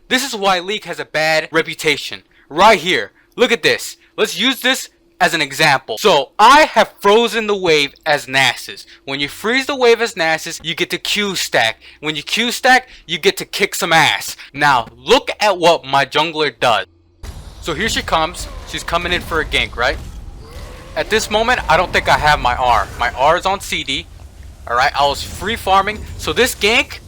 This is why League has a bad reputation. Right here. Look at this. Let's use this as an example. So I have frozen the wave as Nasus. When you freeze the wave as Nasus, you get to Q stack. When you Q stack, you get to kick some ass. Now look at what my jungler does. So here she comes. She's coming in for a gank, right? At this moment, I don't think I have my R. My R is on CD. Alright, I was free farming. So this gank,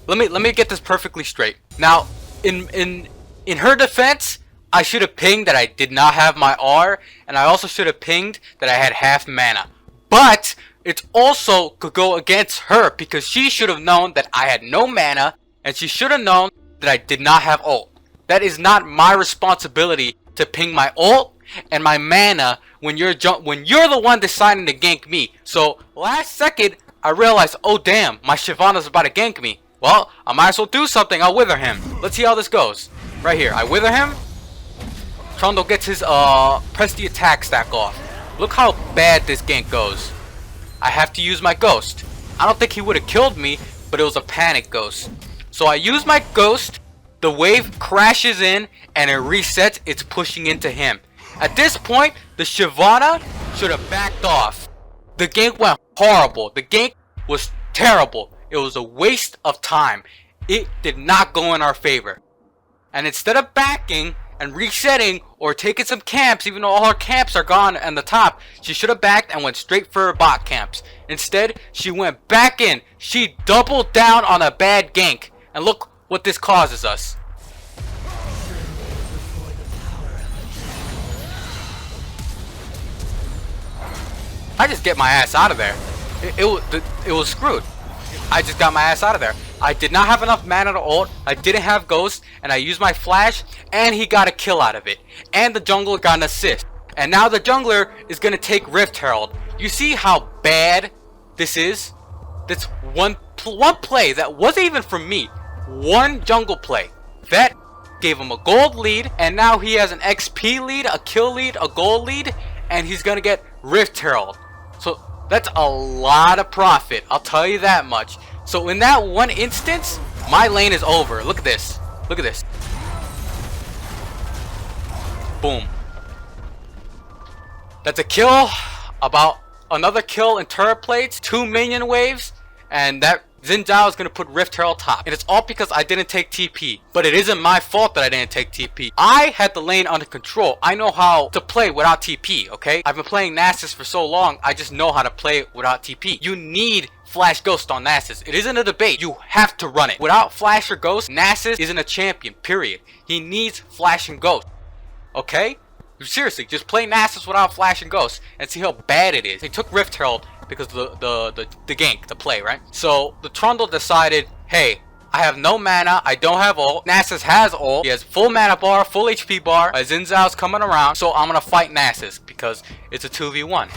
let me get this perfectly straight. Now, in her defense, I should have pinged that I did not have my R, and I also should have pinged that I had half mana. But it also could go against her because she should have known that I had no mana, and she should have known that I did not have ult. That is not my responsibility to ping my ult and my mana when you're the one deciding to gank me. So last second, I realized, oh damn, my Shyvana's about to gank me. Well, I might as well do something. I'll wither him. Let's see how this goes. Right here, I wither him. Trundle gets his press the attack stack off. Look how bad this gank goes. I have to use my ghost. I don't think he would have killed me, but it was a panic ghost. So I use my ghost. The wave crashes in and it resets. It's pushing into him. At this point, the Shyvana should have backed off. The gank went horrible. The gank was terrible. It was a waste of time. It did not go in our favor. And instead of backing and resetting or taking some camps, even though all her camps are gone on the top, she should have backed and went straight for her bot camps. Instead, she went back in. She doubled down on a bad gank. And look what this causes us. I just get my ass out of there. It was screwed. I just got my ass out of there. I did not have enough mana to ult. I didn't have ghost, and I used my flash, and he got a kill out of it. And the jungler got an assist. And now the jungler is gonna take Rift Herald. You see how bad this is? That's one play that wasn't even from me. One jungle play that gave him a gold lead, and now he has an XP lead, a kill lead, a gold lead, and he's gonna get Rift Herald. So that's a lot of profit, I'll tell you that much. So in that one instance, my lane is over. Look at this. Look at this. Boom. That's a kill. About another kill in turret plates, 2 minion waves, and that Xin Zhao is going to put Rift Herald top. And it's all because I didn't take TP. But it isn't my fault that I didn't take TP. I had the lane under control. I know how to play without TP, okay? I've been playing Nasus for so long, I just know how to play without TP. You need Flash Ghost on Nasus. It isn't a debate. You have to run it. Without Flash or Ghost, Nasus isn't a champion, period. He needs Flash and Ghost, okay? Seriously, just play Nasus without Flash and Ghost and see how bad it is. He took Rift Herald because the gank, the play, right? So the Trundle decided, hey, I have no mana, I don't have ult. Nasus has ult. He has full mana bar, full HP bar. Xin Zhao's coming around, so I'm gonna fight Nasus because it's a 2v1.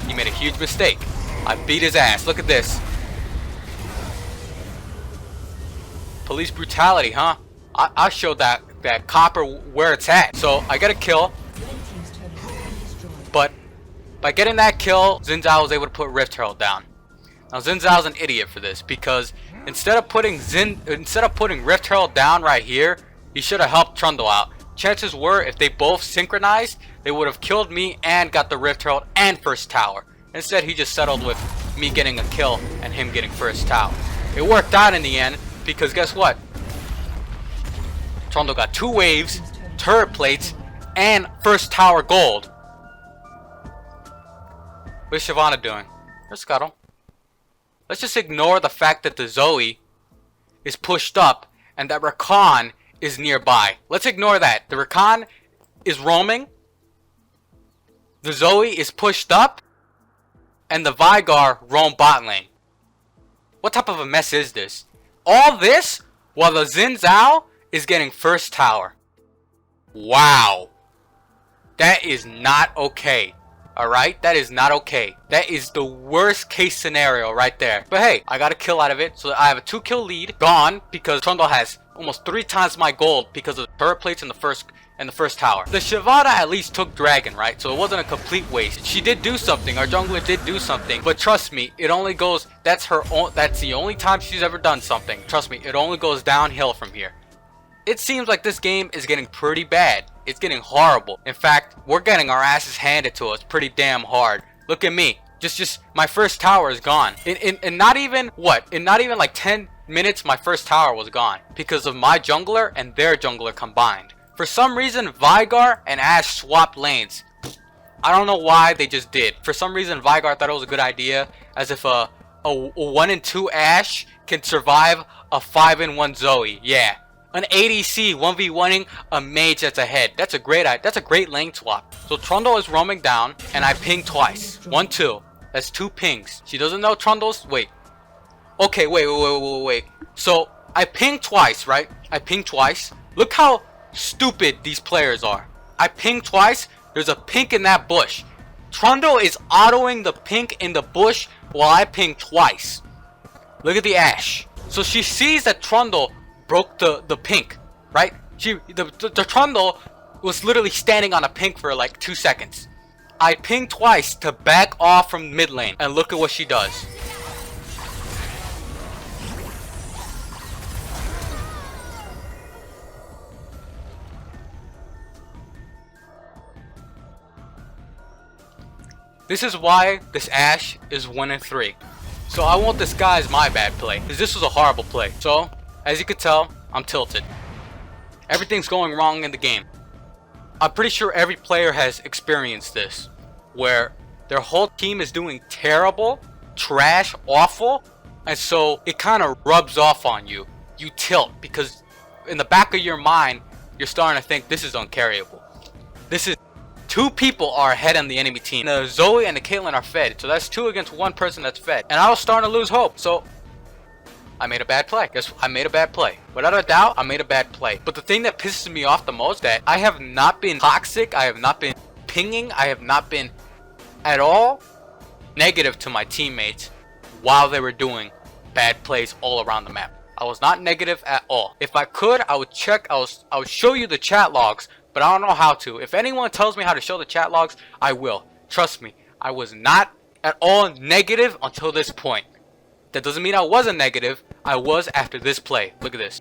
He made a huge mistake. I beat his ass. Look at this. Police brutality, huh? I showed that copper where it's at. So I get a kill. But by getting that kill, Xin Zhao was able to put Rift Herald down. Now Xin Zhao's an idiot for this because instead of putting Rift Herald down right here, he should have helped Trundle out. Chances were, if they both synchronized, they would have killed me and got the Rift Herald and first tower. Instead, he just settled with me getting a kill and him getting first tower. It worked out in the end because guess what? Trundle got 2 waves, turret plates, and first tower gold. What's Shyvana doing? Here's Scuttle. Let's just ignore the fact that the Zoe is pushed up and that Rakan is nearby. Let's ignore that. The Rakan is roaming. The Zoe is pushed up. And the Veigar roam bot lane. What type of a mess is this? All this while the Xin Zhao is getting first tower. Wow. That is not okay. Alright? That is not okay. That is the worst case scenario right there. But hey, I got a kill out of it. So I have a 2 kill lead. Gone because Trundle has almost 3 times my gold because of the turret plates in the first tower. The Shyvana at least took dragon, right? So it wasn't a complete waste. She did do something. Our jungler did do something. But trust me, it only goes, that's the only time she's ever done something. Trust me, it only goes downhill from here. it seems like this game is getting pretty bad. It's getting horrible. In fact, we're getting our asses handed to us pretty damn hard. Look at me. Just my first tower is gone. In not even like 10 minutes, my first tower was gone because of my jungler and their jungler combined. For some reason, Veigar and Ashe swapped lanes. I don't know why they just did. For some reason, Veigar thought it was a good idea, as if a 1-2 Ashe can survive a 5-1 Zoe. Yeah, an ADC 1v1ing a mage that's ahead. That's a great lane swap. So Trundle is roaming down, and I ping twice. 1-2. That's 2 pings. She doesn't know Trundle's. Wait. Okay, wait. So I ping twice, right? I ping twice. Look how stupid these players are. I ping twice. There's a pink in that bush. Trundle is autoing the pink in the bush while I ping twice. Look at the Ashe. So she sees that Trundle broke the pink, right? The Trundle was literally standing on a pink for like 2 seconds. I ping twice to back off from mid lane, and look at what she does. This is why this Ashe is 1-3. So I won't disguise my bad play, because this was a horrible play. So, as you can tell, I'm tilted. Everything's going wrong in the game. I'm pretty sure every player has experienced this, where their whole team is doing terrible, trash, awful, and so it kind of rubs off on you. You tilt, because in the back of your mind, you're starting to think this is uncarryable. This is 2 people are ahead on the enemy team. The Zoe and the Caitlyn are fed. So that's 2 against 1 person that's fed. And I was starting to lose hope. So I made a bad play. I made a bad play. Without a doubt, I made a bad play. But the thing that pisses me off the most is that I have not been toxic. I have not been pinging. I have not been at all negative to my teammates while they were doing bad plays all around the map. I was not negative at all. If I could, I would show you the chat logs. But I don't know how to. If anyone tells me how to show the chat logs, I will. Trust me, I was not at all negative until this point. That doesn't mean I wasn't negative. I was after this play. Look at this.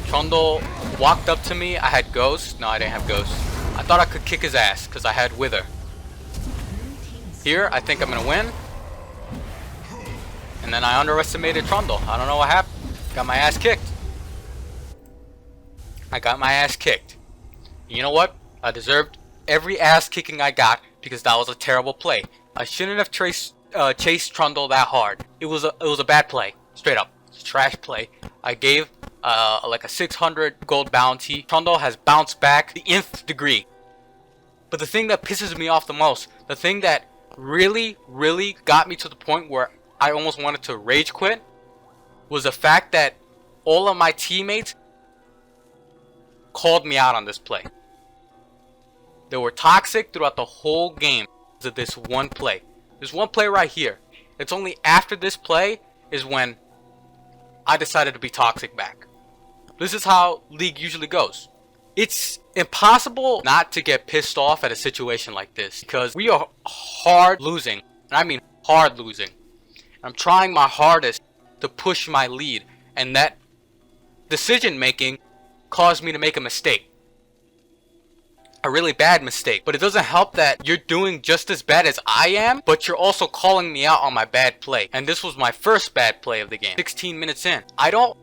Trundle walked up to me. I had Ghost. No, I didn't have Ghost. I thought I could kick his ass because I had Wither. Here, I think I'm going to win. And then I underestimated Trundle. I don't know what happened. Got my ass kicked. I got my ass kicked. You know what? I deserved every ass kicking I got because that was a terrible play. I shouldn't have chased Trundle that hard. It was a bad play. Straight up. It's a trash play. I gave like a 600 gold bounty. Trundle has bounced back the nth degree. But the thing that pisses me off the most, the thing that really got me to the point where I almost wanted to rage quit, was the fact that all of my teammates called me out on this play. They were toxic throughout the whole game because of this one play. This one play right here. It's only after this play is when I decided to be toxic back. This is how League usually goes. It's impossible not to get pissed off at a situation like this because we are hard losing. And I mean hard losing. I'm trying my hardest to push my lead, and that decision making caused me to make a mistake. A really bad mistake. But it doesn't help that you're doing just as bad as I am, but you're also calling me out on my bad play. And this was my first bad play of the game. 16 minutes in. I don't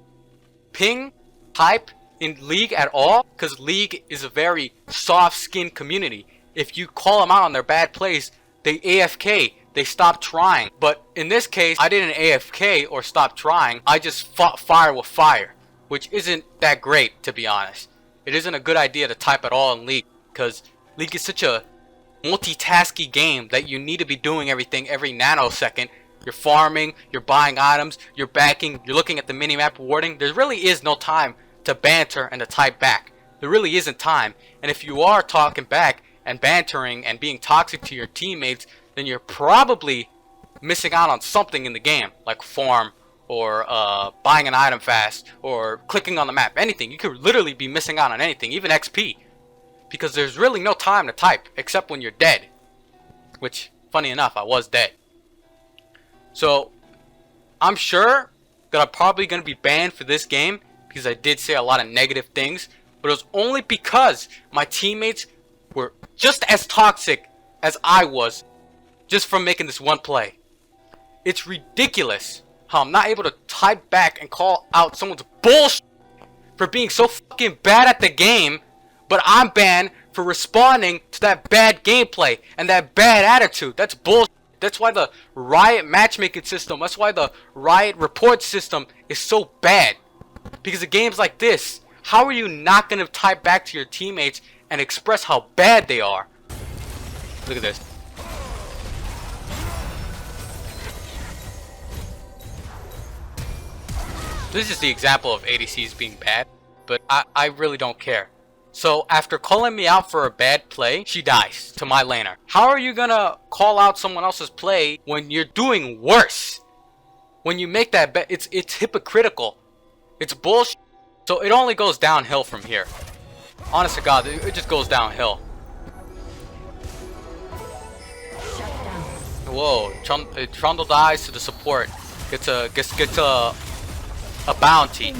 ping type in League at all because League is a very soft-skinned community. If you call them out on their bad plays, they AFK. They stop trying. But in this case, I didn't AFK or stop trying. I just fought fire with fire, which isn't that great, to be honest. It isn't a good idea to type at all in League, because League is such a multitasking game that you need to be doing everything every nanosecond. You're farming, you're buying items, you're backing, you're looking at the minimap rewarding. There really is no time to banter and to type back. There really isn't time. And if you are talking back and bantering and being toxic to your teammates, then you're probably missing out on something in the game, like farm, or buying an item fast, or clicking on the map, anything. You could literally be missing out on anything, even XP, because there's really no time to type except when you're dead, which, funny enough, I was dead. So I'm sure that I'm probably going to be banned for this game because I did say a lot of negative things, but it was only because my teammates were just as toxic as I was just from making this one play. It's ridiculous how I'm not able to type back and call out someone's bullshit for being so fucking bad at the game, but I'm banned for responding to that bad gameplay and that bad attitude. That's bullshit. That's why the Riot matchmaking system, that's why the Riot report system is so bad. Because of games like this, how are you not going to type back to your teammates and express how bad they are? Look at this. This is the example of ADCs being bad, but I really don't care. So after calling me out for a bad play, she dies to my laner. How are you gonna call out someone else's play when you're doing worse? When you make that bet, it's hypocritical. It's bullshit. So it only goes downhill from here. Honest to God, it just goes downhill. Whoa, Trundle dies to the support. Gets a bounty.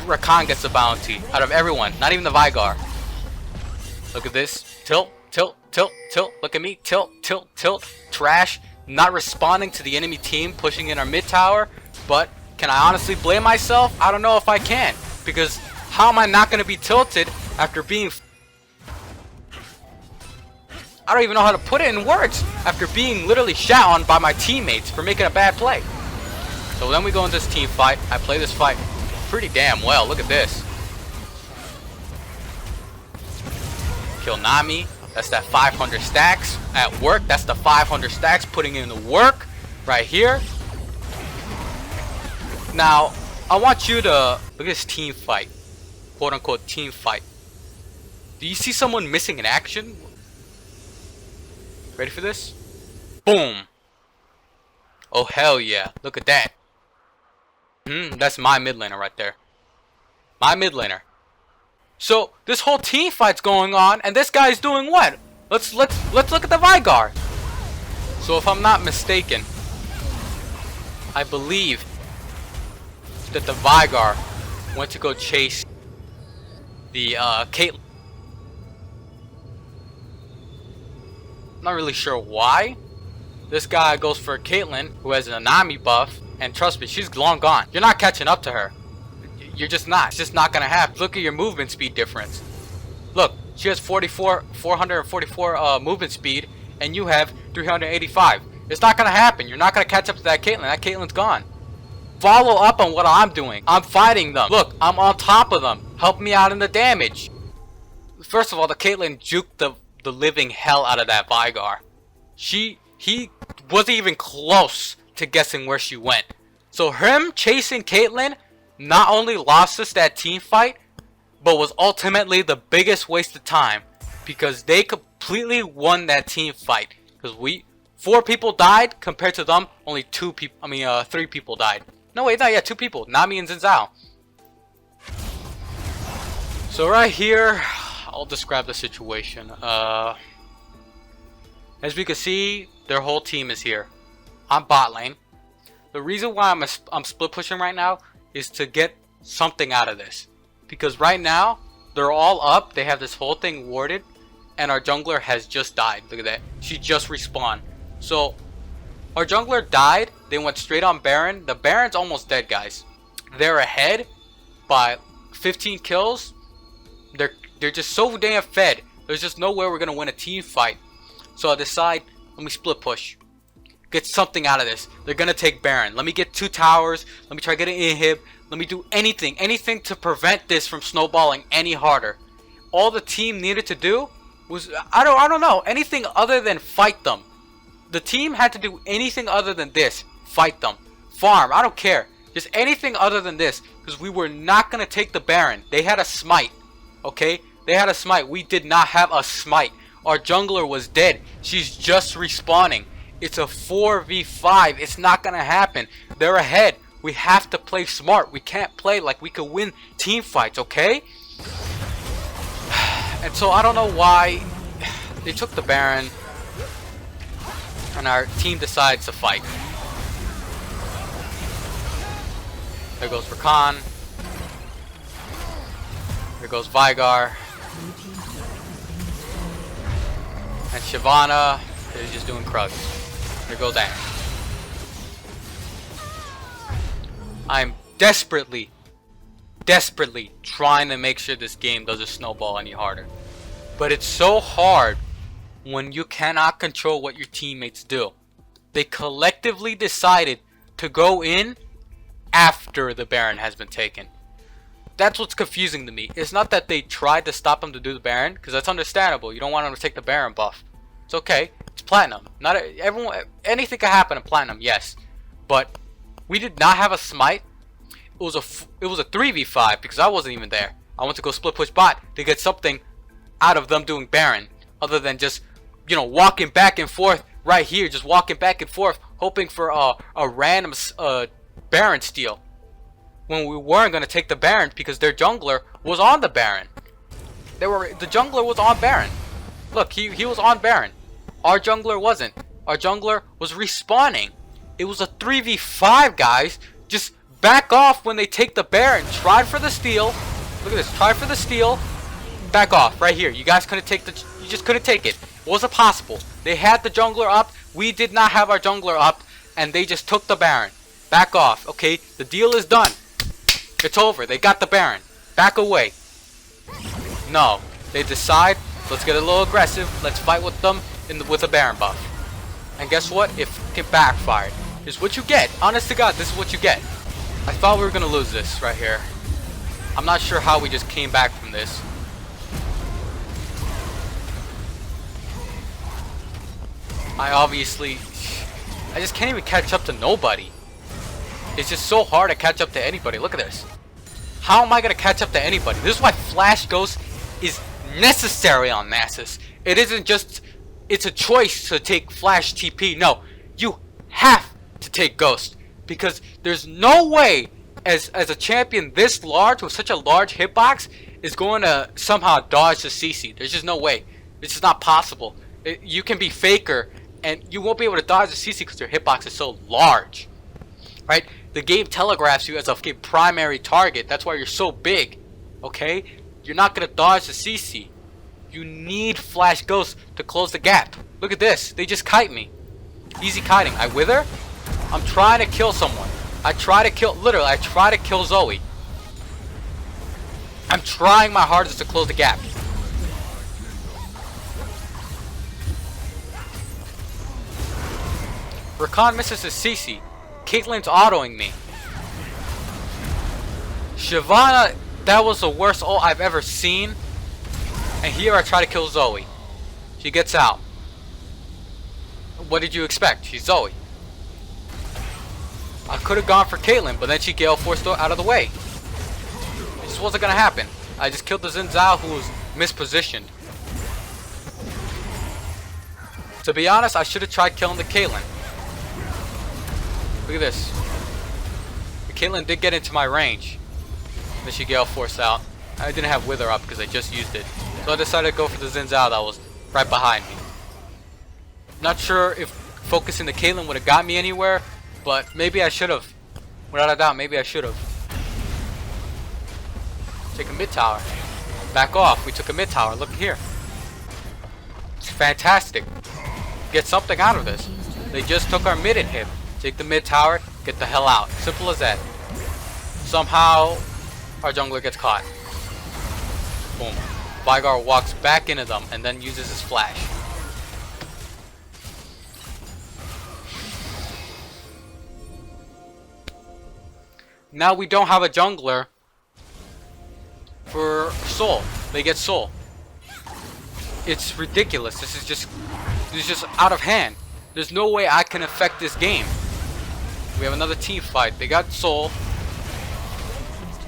Rakan gets a bounty out of everyone, not even the Vigar. Look at this. Tilt, tilt, tilt, tilt. Look at me. Tilt, tilt, tilt. Trash. Not responding to the enemy team pushing in our mid tower. But can I honestly blame myself? I don't know if I can. Because how am I not going to be tilted after being... I don't even know how to put it in words. After being literally shat on by my teammates for making a bad play. So then we go into this team fight. I play this fight pretty damn well. Look at this. Kill Nami. That's that 500 stacks at work. That's the 500 stacks putting in the work right here. Now, I want you to look at this team fight. Quote unquote team fight. Do you see someone missing in action? Ready for this? Boom. Oh hell yeah. Look at that. That's my mid laner right there. My mid laner. So this whole team fight's going on, and this guy's doing what? Let's look at the Vigar. So if I'm not mistaken, I believe that the Vigar went to go chase the Caitlyn. I'm not really sure why. This guy goes for Caitlyn, who has an Nami buff, and trust me, she's long gone. You're not catching up to her. You're just not. It's just not gonna happen. Look at your movement speed difference. Look, she has 444 movement speed, and you have 385. It's not gonna happen. You're not gonna catch up to that Caitlyn. That Caitlyn's gone. Follow up on what I'm doing. I'm fighting them. Look, I'm on top of them. Help me out in the damage. First of all, the Caitlyn juked the living hell out of that Vigar. He wasn't even close to guessing where she went. So him chasing Caitlyn not only lost us that team fight, but was ultimately the biggest waste of time, because they completely won that team fight. Because 4 people died compared to them, only 3 people died. No wait, no, yeah, 2 people, Nami and Xin Zhao. So right here, I'll describe the situation. As we can see, their whole team is here. I'm bot lane. The reason why I'm split pushing right now is to get something out of this, because right now they're all up. They have this whole thing warded, and our jungler has just died. Look at that. She just respawned. So our jungler died. They went straight on Baron. The Baron's almost dead, guys. They're ahead by 15 kills. They're just so damn fed. There's just no way we're gonna win a team fight. So I decide, let me split push. Get something out of this. They're gonna take Baron. Let me get 2 towers. Let me try getting inhib. Let me do anything to prevent this from snowballing any harder. All the team needed to do was, I don't know, anything other than fight them. The team had to do anything other than this. Fight them. Farm. I don't care. Just anything other than this, because we were not gonna take the Baron. They had a smite. Okay? They had a smite. We did not have a smite. Our jungler was dead. She's just respawning. It's a 4v5. It's not gonna happen. They're ahead. We have to play smart. We can't play like we could win team fights, okay? And so I don't know why they took the Baron and our team decides to fight. There goes Rakan. There goes Vigar. And Shyvana is just doing Krugs. There goes Ashe. I'm desperately trying to make sure this game doesn't snowball any harder. But it's so hard when you cannot control what your teammates do. They collectively decided to go in after the Baron has been taken. That's what's confusing to me. It's not that they tried to stop him to do the Baron, because that's understandable. You don't want him to take the Baron buff. It's okay. It's Platinum. Not everyone. Anything can happen in Platinum, yes. But we did not have a smite. It was a 3v5 because I wasn't even there. I went to go split push bot to get something out of them doing Baron, other than just, you know, walking back and forth right here, just walking back and forth, hoping for a random Baron steal. When we weren't gonna take the Baron because their jungler was on the Baron. The jungler was on Baron. Look, he was on Baron. Our jungler wasn't. Our jungler was respawning. It was a 3v5, guys. Just back off when they take the Baron. Tried for the steal. Look at this. Tried for the steal. Back off right here. You guys couldn't take you just couldn't take it. It wasn't possible. They had the jungler up. We did not have our jungler up, and they just took the Baron. Back off. Okay, the deal is done. It's over. They got the Baron. Back away. No, they decide, let's get a little aggressive. Let's fight with them with a Baron buff. And guess what? It backfired. This is what you get. Honest to God, this is what you get. I thought we were gonna lose this right here. I'm not sure how we just came back from this. I just can't even catch up to nobody. It's just so hard to catch up to anybody. Look at this. How am I gonna catch up to anybody? This is why Flash Ghost is necessary on Nasus. It isn't just, it's a choice to take Flash TP. No, you have to take Ghost, because there's no way as a champion this large with such a large hitbox is going to somehow dodge the CC. There's just no way. It's just not possible. You can be Faker and you won't be able to dodge the CC because your hitbox is so large, right? The game telegraphs you as a primary target. That's why you're so big, okay? You're not going to dodge the CC. You need Flash Ghost to close the gap. Look at this. They just kite me. Easy kiting. I wither. I'm trying to kill someone. I try to kill Zoe. I'm trying my hardest to close the gap. Rakan misses his CC. Caitlyn's autoing me. Shyvana, that was the worst ult I've ever seen. And here I try to kill Zoe. She gets out. What did you expect? She's Zoe. I could have gone for Caitlyn, but then she Gale forced her out of the way. It just wasn't going to happen. I just killed the Xin Zhao who was mispositioned. To be honest, I should have tried killing the Caitlyn. Look at this. The Caitlyn did get into my range. Then she Gale forced out. I didn't have Wither up because I just used it. So I decided to go for the Xin Zhao that was right behind me. Not sure if focusing the Caitlyn would have got me anywhere, but maybe I should have. Without a doubt, maybe I should have. Take a mid tower. Back off. We took a mid tower. Look here. It's fantastic. Get something out of this. They just took our mid inhib. Take the mid tower. Get the hell out. Simple as that. Somehow, our jungler gets caught. Boom. Vigar walks back into them and then uses his flash. Now we don't have a jungler for Soul. They get Soul. It's ridiculous. This is just out of hand. There's no way I can affect this game. We have another team fight. They got Soul.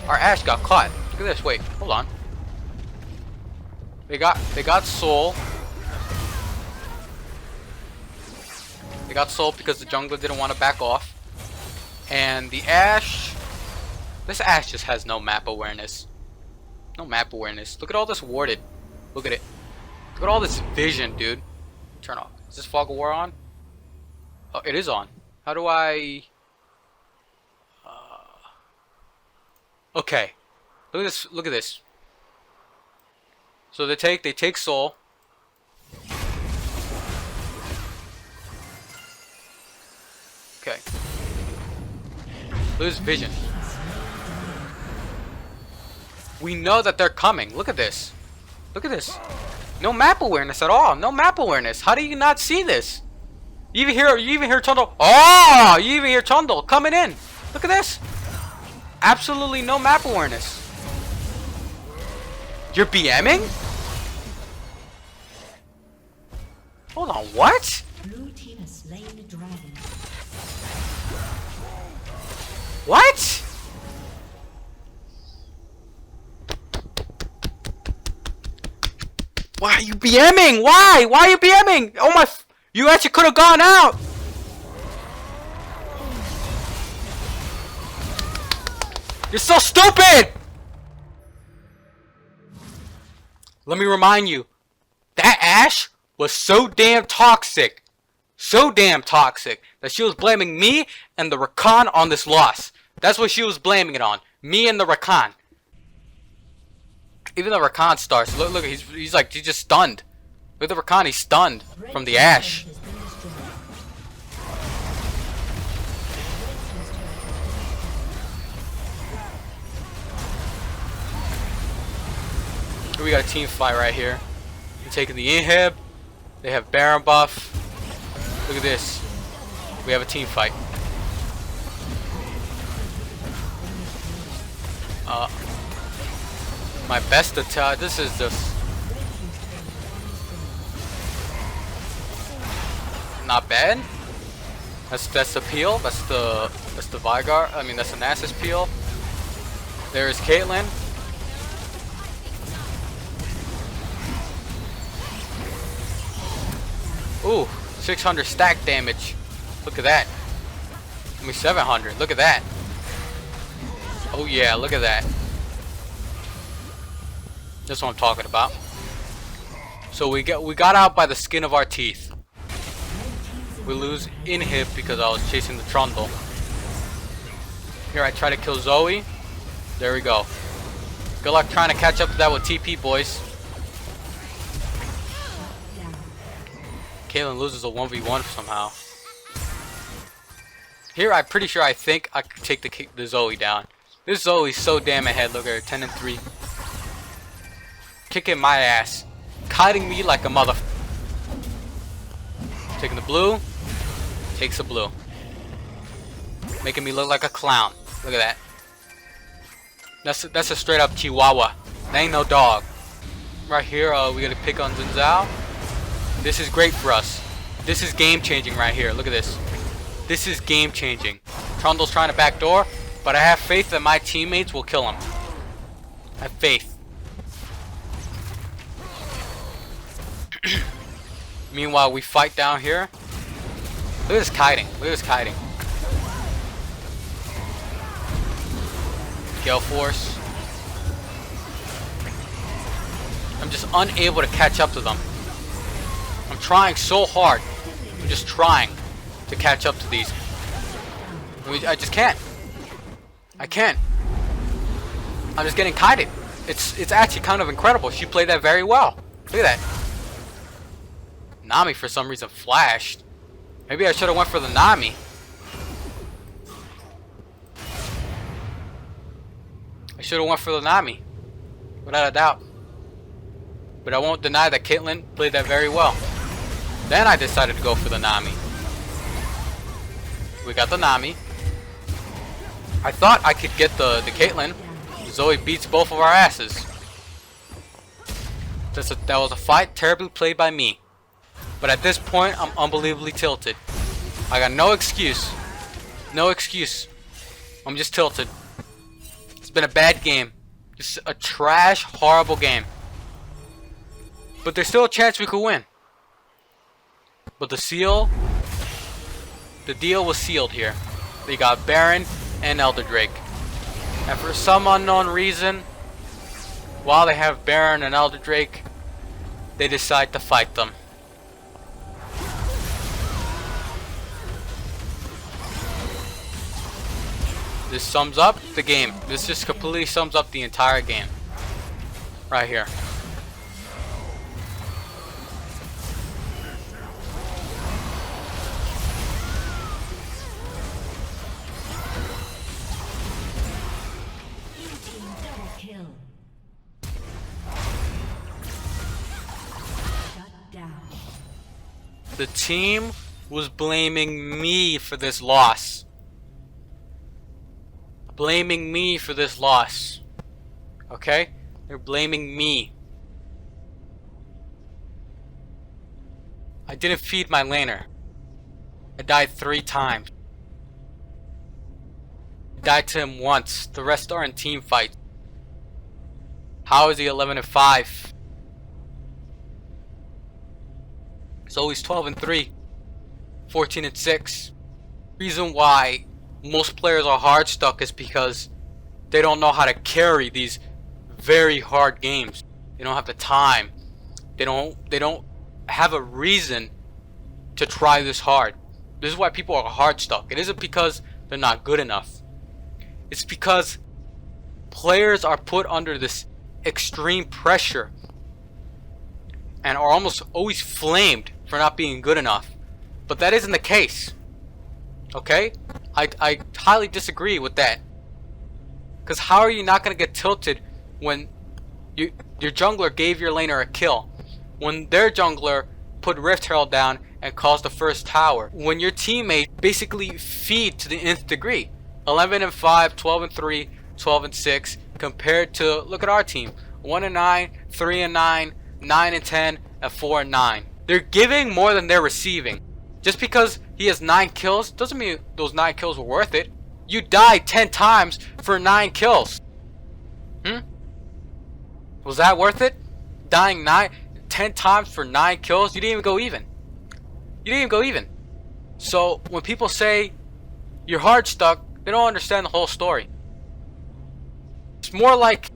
Our Ashe got caught. Look at this. Wait, hold on. They got Soul. They got Soul because the jungler didn't want to back off. And the Ashe, this Ashe just has no map awareness. No map awareness. Look at all this warded. Look at it. Look at all this vision, dude. Turn off. Is this Fog of War on? Oh, it is on. How do I... Okay. Look at this. Look at this. So they take soul. Okay. Look at this vision. We know that they're coming. Look at this. Look at this. No map awareness at all. No map awareness. How do you not see this? You even hear Trundle. Oh, you even hear Trundle coming in. Look at this. Absolutely no map awareness. You're BMing? Hold on, what? Blue team has slain the dragon. What? Why are you BMing? Why? Why are you BMing? Oh my! You actually could have gone out. You're so stupid! Let me remind you, that Ashe was so damn toxic, that she was blaming me and the Rakan on this loss. That's what she was blaming it on. Me and the Rakan. Even the Rakan starts. Look, he's just stunned. Look at the Rakan, he's stunned from the Ashe. We got a team fight right here. We're taking the inhib. They have Baron buff. Look at this. We have a team fight. My best attack. This is just not bad. That's the peel. That's the Vygar. I mean that's the Nasus peel. There is Caitlyn. Ooh, 600 stack damage. Look at that. I mean 700. Look at that. Oh yeah, look at that. That's what I'm talking about. So we got out by the skin of our teeth. We lose inhib because I was chasing the Trundle. Here I try to kill Zoe. There we go. Good luck trying to catch up to that with TP, boys. Caitlyn loses a 1v1 somehow. Here I'm pretty sure I think I could take the Zoe down. This Zoe's so damn ahead. Look at her, 10 and 3. Kicking my ass. Kiting me like a mother. Taking the blue. Takes the blue. Making me look like a clown. Look at that. That's a straight up Chihuahua. That ain't no dog. Right here, we gotta pick on Xin Zhao. This is great for us. This is game changing right here. Look at this. This is game changing. Trundle's trying to backdoor, but I have faith that my teammates will kill him. I have faith. Meanwhile, we fight down here. Look at this kiting. Look at this kiting. Gale Force. I'm just unable to catch up to them. I'm trying so hard. I'm just trying to catch up to these. I just can't. I can't. I'm just getting kited. It's actually kind of incredible. She played that very well. Look at that. Nami for some reason flashed. Maybe I should have went for the Nami. I should have went for the Nami. Without a doubt. But I won't deny that Caitlyn played that very well. Then I decided to go for the Nami. We got the Nami. I thought I could get the Caitlyn. Zoe beats both of our asses. That was a fight terribly played by me. But at this point, I'm unbelievably tilted. I got no excuse. No excuse. I'm just tilted. It's been a bad game. Just a trash, horrible game. But there's still a chance we could win. But the deal was sealed here. They got Baron and Elder Drake. And for some unknown reason, while they have Baron and Elder Drake, they decide to fight them. This sums up the game. This just completely sums up the entire game. Right here. Kill. Shut down. The team was blaming me for this loss. Blaming me for this loss. Okay? They're blaming me. I didn't feed my laner. I died 3 times. I died to him once. The rest are in team fights. How is he 11-5? He's always 12-3. 14-6. Reason why most players are hard stuck is because they don't know how to carry these very hard games. They don't have the time. They don't have a reason to try this hard. This is why people are hard stuck. It isn't because they're not good enough. It's because players are put under this extreme pressure and are almost always flamed for not being good enough. But that isn't the case. Okay? I highly disagree with that. Because how are you not going to get tilted when your jungler gave your laner a kill? When their jungler put Rift Herald down and caused the first tower? When your teammates basically feed to the nth degree? 11-5, 12-3, 12-6 compared to, look at our team, 1-9, 3-9, 9-10, and 4-9. They're giving more than they're receiving. Just because he has 9 kills doesn't mean those 9 kills were worth it. You died 10 times for 9 kills. Was that worth it? Dying 10 times for 9 kills? You didn't even go even. You didn't even go even. So when people say you're hard stuck, they don't understand the whole story. It's more like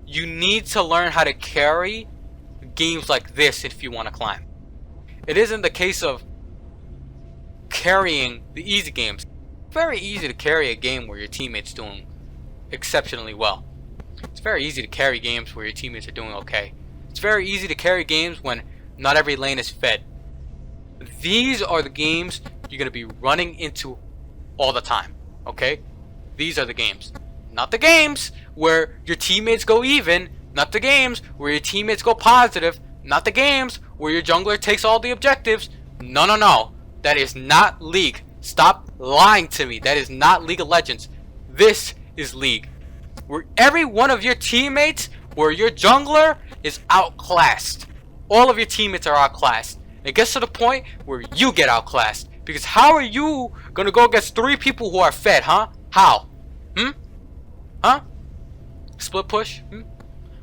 you need to learn how to carry games like this if you want to climb. It isn't the case of carrying the easy games. It's very easy to carry a game where your teammate's doing exceptionally well. It's very easy to carry games where your teammates are doing okay. It's very easy to carry games when not every lane is fed. These are the games you're going to be running into all the time. Okay? These are the games. Not the games where your teammates go even. Not the games where your teammates go positive. Not the games where your jungler takes all the objectives. No, no, no. That is not League. Stop lying to me. That is not League of Legends. This is League. Where every one of your teammates, where your jungler is outclassed. All of your teammates are outclassed. It gets to the point where you get outclassed. Because how are you going to go against 3 people who are fed, huh? How? Huh? Split push?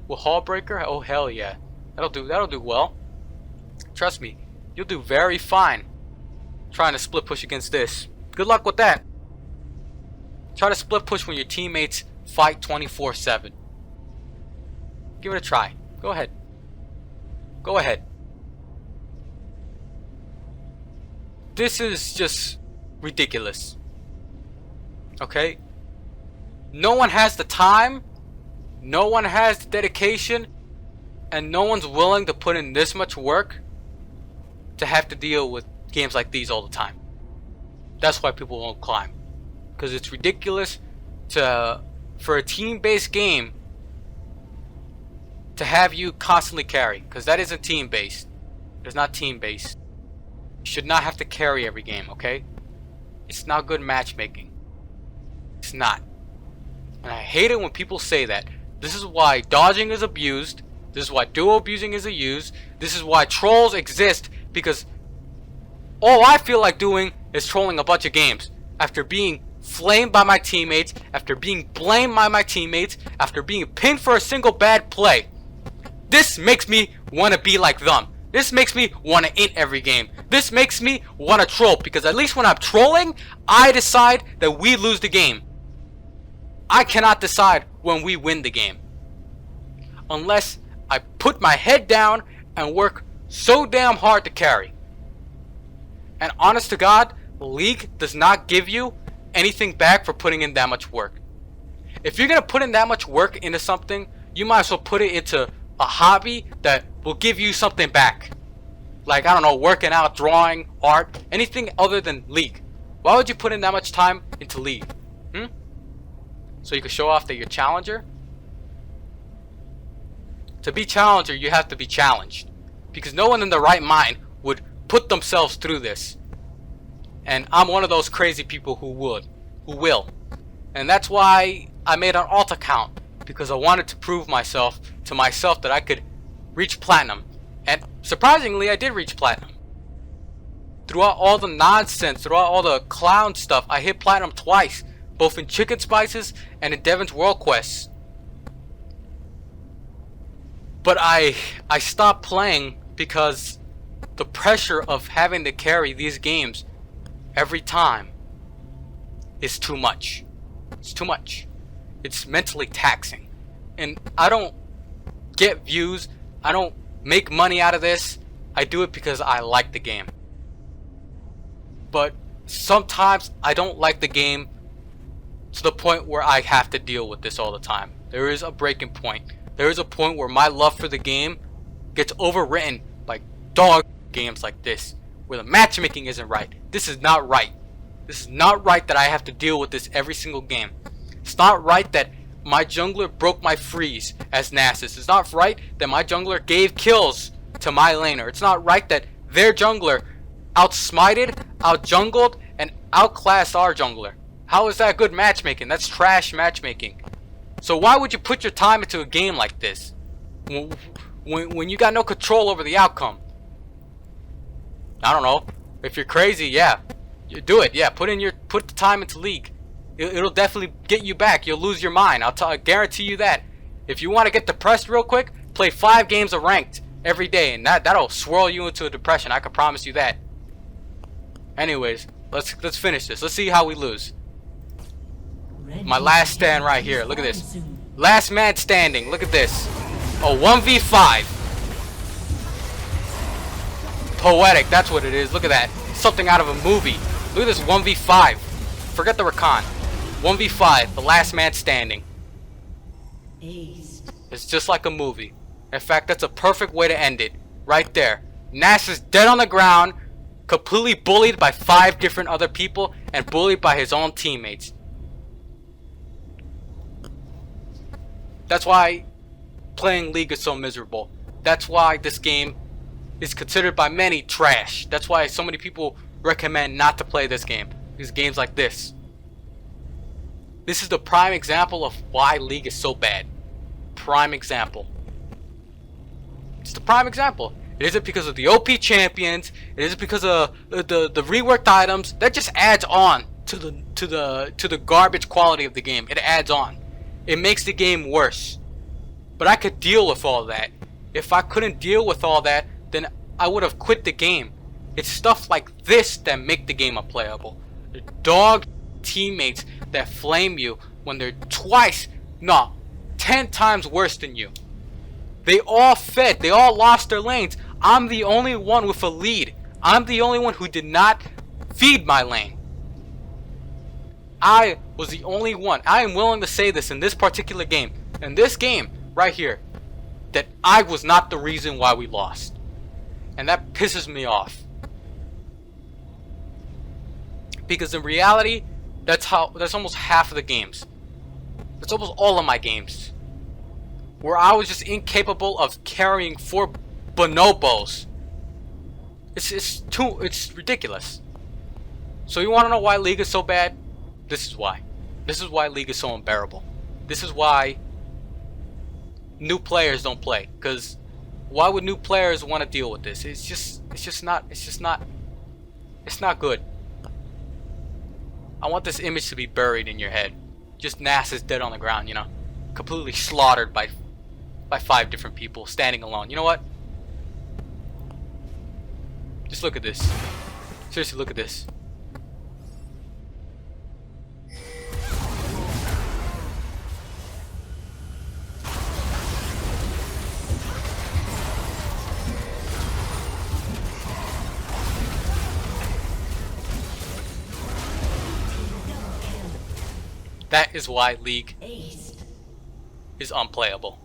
With Hallbreaker? Oh, hell yeah. That'll do well. Trust me. You'll do very fine trying to split push against this. Good luck with that. Try to split push when your teammates fight 24/7. Give it a try. Go ahead. Go ahead. This is just ridiculous. Okay? No one has the time, no one has the dedication, and no one's willing to put in this much work to have to deal with games like these all the time. That's why people won't climb. Because it's ridiculous for a team-based game to have you constantly carry. Because that isn't team-based. It's not team-based. You should not have to carry every game, okay? It's not good matchmaking. It's not. And I hate it when people say that. This is why dodging is abused. This is why duo abusing is abused. This is why trolls exist, because all I feel like doing is trolling a bunch of games. After being flamed by my teammates, after being blamed by my teammates, after being pinned for a single bad play. This makes me want to be like them. This makes me want to int every game. This makes me want to troll, because at least when I'm trolling, I decide that we lose the game. I cannot decide when we win the game. Unless I put my head down and work so damn hard to carry. And honest to God, League does not give you anything back for putting in that much work. If you're gonna put in that much work into something, you might as well put it into a hobby that will give you something back. Like, I don't know, working out, drawing, art, anything other than League. Why would you put in that much time into League? So you can show off that you're Challenger? To be Challenger, you have to be challenged. Because no one in their right mind would put themselves through this. And I'm one of those crazy people who will. And that's why I made an alt account. Because I wanted to prove to myself that I could reach Platinum. And surprisingly, I did reach Platinum. Throughout all the nonsense, throughout all the clown stuff, I hit Platinum twice. Both in Chicken Spices and in Devin's World Quests. But I stopped playing because the pressure of having to carry these games every time is too much. It's too much. It's mentally taxing. And I don't get views. I don't make money out of this. I do it because I like the game. But sometimes I don't like the game to the point where I have to deal with this all the time. There is a breaking point. There is a point where my love for the game gets overwritten by dog games like this, where the matchmaking isn't right. This is not right. This is not right that I have to deal with this every single game. It's not right that my jungler broke my freeze as Nasus. It's not right that my jungler gave kills to my laner. It's not right that their jungler outsmited, outjungled, and outclassed our jungler. How is that good matchmaking? That's trash matchmaking. So why would you put your time into a game like this when you got no control over the outcome? I don't know. If you're crazy, yeah, you do it. Yeah, put the time into League. It'll definitely get you back. You'll lose your mind. I guarantee you that. If you want to get depressed real quick, play 5 games of ranked every day, and that'll swirl you into a depression. I can promise you that. Anyways, let's finish this. Let's see how we lose. My last stand right here. Look at this. Last man standing. Look at this. A 1v5. Poetic. That's what it is. Look at that. Something out of a movie. Look at this 1v5. Forget the Rakan. 1v5. The last man standing. It's just like a movie. In fact, that's a perfect way to end it. Right there. Nass is dead on the ground. Completely bullied by 5 different other people. And bullied by his own teammates. That's why playing League is so miserable. That's why this game is considered by many trash. That's why so many people recommend not to play this game. These games like this. This is the prime example of why League is so bad. Prime example. It's the prime example. It isn't because of the OP champions. It isn't because of the reworked items. That just adds on to the garbage quality of the game. It adds on. It makes the game worse. But I could deal with all that. If I couldn't deal with all that, then I would have quit the game. It's stuff like this that make the game unplayable. The dog teammates that flame you when they're 10 times worse than you. They all fed. They all lost their lanes. I'm the only one with a lead. I'm the only one who did not feed my lane. I was the only one. I am willing to say this in this particular game. In this game, right here. That I was not the reason why we lost. And that pisses me off. Because in reality, that's almost half of the games. That's almost all of my games. Where I was just incapable of carrying 4 bonobos. It's ridiculous. So you want to know why League is so bad? This is why. This is why League is so unbearable. This is why new players don't play. Because why would new players want to deal with this? It's not good. I want this image to be buried in your head. Just Nass is dead on the ground, you know. Completely slaughtered by 5 different people, standing alone. You know what? Just look at this. Seriously, look at this. That is why League Aced. is unplayable.